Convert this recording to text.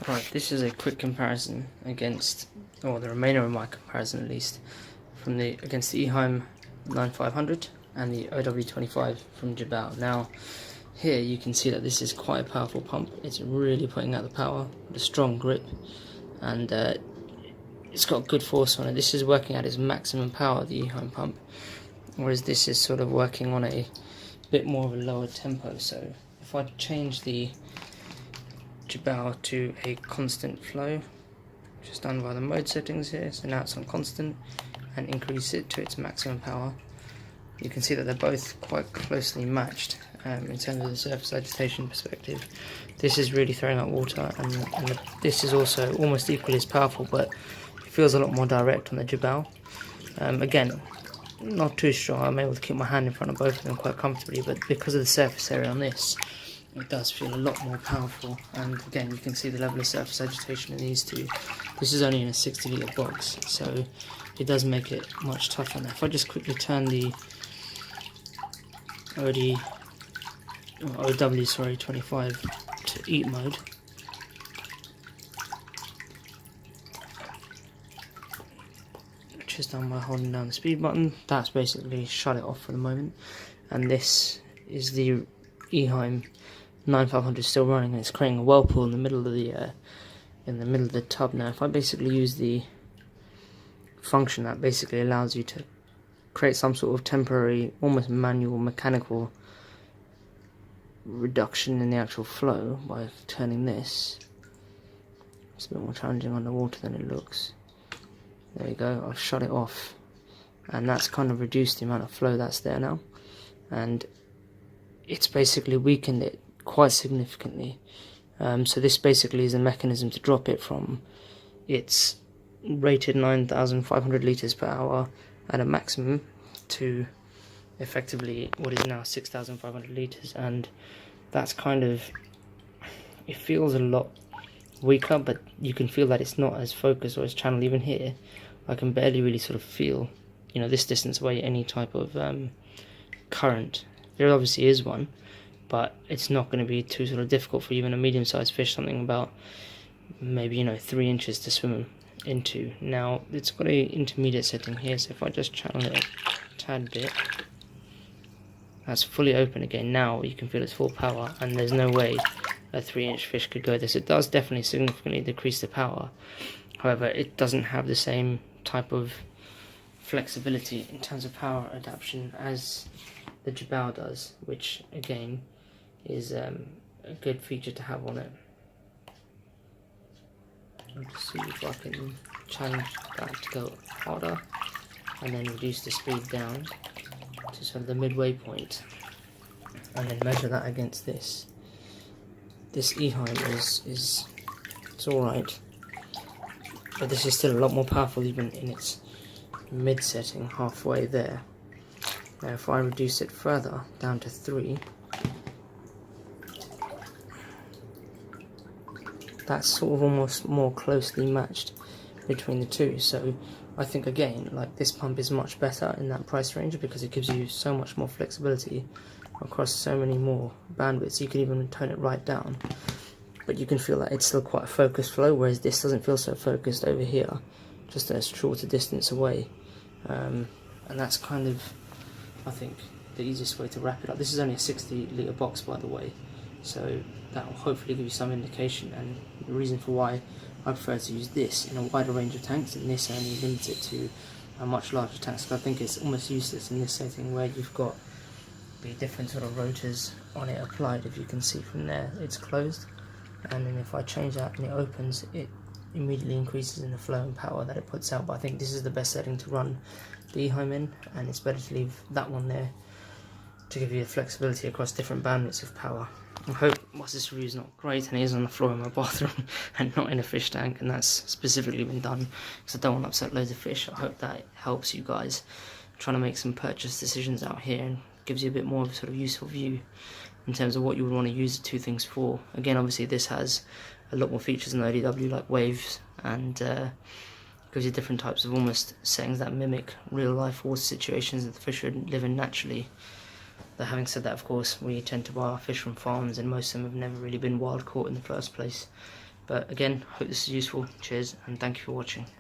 Right, this is a quick comparison against, or the remainder of my comparison at least, from against the Eheim 9500 and the OW-25 from Jebao. Now, here you can see that this is quite a powerful pump. It's really putting out the power with a strong grip, and it's got good force on it. This is working at its maximum power, the Eheim pump, whereas this is sort of working on a bit more of a lower tempo. So if I change the Jebao to a constant flow, just done by the mode settings here, so now it's on constant, and increase it to its maximum power, you can see that they're both quite closely matched in terms of the surface agitation perspective. This is really throwing out water, and this is also almost equally as powerful, but it feels a lot more direct on the Jebao. Again, not too strong. I'm able to keep my hand in front of both of them quite comfortably, but because of the surface area on this, it does feel a lot more powerful. And again, you can see the level of surface agitation in these two. This is only in a 60 litre box, so it does make it much tougher. Now, if I just quickly turn the OW-25 to eat mode, which is done by holding down the speed button, that's basically shut it off for the moment. And this is the Eheim 9500 still running, and it's creating a whirlpool in the middle of the tub. Now, if I basically use the function that basically allows you to create some sort of temporary, almost manual, mechanical reduction in the actual flow by turning this, it's a bit more challenging underwater than it looks. There you go, I've shut it off, and that's kind of reduced the amount of flow that's there now, and it's basically weakened it quite significantly. So this basically is a mechanism to drop it from its rated 9,500 litres per hour at a maximum to effectively what is now 6,500 litres, and that's kind of, it feels a lot weaker, but you can feel that it's not as focused or as channeled. Even here, I can barely really sort of feel, this distance away, any type of current. There obviously is one, but it's not going to be too sort of difficult for even a medium-sized fish, something about maybe 3 inches to swim into. Now, it's got a intermediate setting here, so if I just channel it a tad bit, that's fully open again. Now you can feel its full power, and there's no way a 3-inch fish could go this. It does definitely significantly decrease the power, however it doesn't have the same type of flexibility in terms of power adaptation as the Jebao does, which again is a good feature to have on it. I'll just see if I can change that to go harder, and then reduce the speed down to sort of the midway point, and then measure that against this. This Eheim is it's alright, but this is still a lot more powerful even in its mid setting, halfway there. Now if I reduce it further down to 3, that's sort of almost more closely matched between the two. So I think again, like, this pump is much better in that price range because it gives you so much more flexibility across so many more bandwidths. You can even tone it right down, but you can feel that it's still quite a focused flow, whereas this doesn't feel so focused over here, just a shorter distance away. And that's kind of, I think, the easiest way to wrap it up. This is only a 60 litre box, by the way, so that will hopefully give you some indication, and the reason for why I prefer to use this in a wider range of tanks, and this only limits it to a much larger tank. So I think it's almost useless in this setting where you've got the different sort of rotors on it applied. If you can see from there, it's closed, and then if I change that and it opens, it immediately increases in the flow and power that it puts out. But I think this is the best setting to run the Eheim in, and it's better to leave that one there to give you the flexibility across different bandwidths of power. I hope, whilst this review is not great and it is on the floor in my bathroom and not in a fish tank, and that's specifically been done because I don't want to upset loads of fish, I hope that helps you guys trying to make some purchase decisions out here and gives you a bit more of a sort of useful view in terms of what you would want to use the two things for. Again, obviously this has a lot more features than the OW, like waves, and gives you different types of almost settings that mimic real life water situations that the fish would live in naturally. But having said that, of course, we tend to buy our fish from farms, and most of them have never really been wild caught in the first place. But again, hope this is useful. Cheers, and thank you for watching.